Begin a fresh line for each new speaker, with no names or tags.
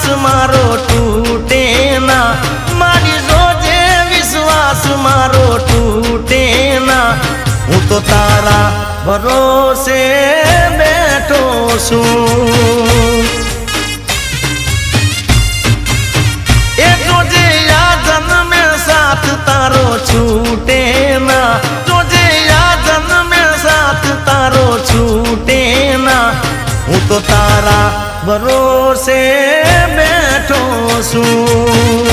विश्वास मारो टूटे ना, मारी जोजे विश्वास मारो टूटे ना। हूँ तो तारा भरोसे बैठो छू, ए जोजे या जन्म में साथ तारो छूटे ना, जोजे या जन्म में साथ तारो छूटे ना। हूँ तो तारा भरोसे बैठो छू।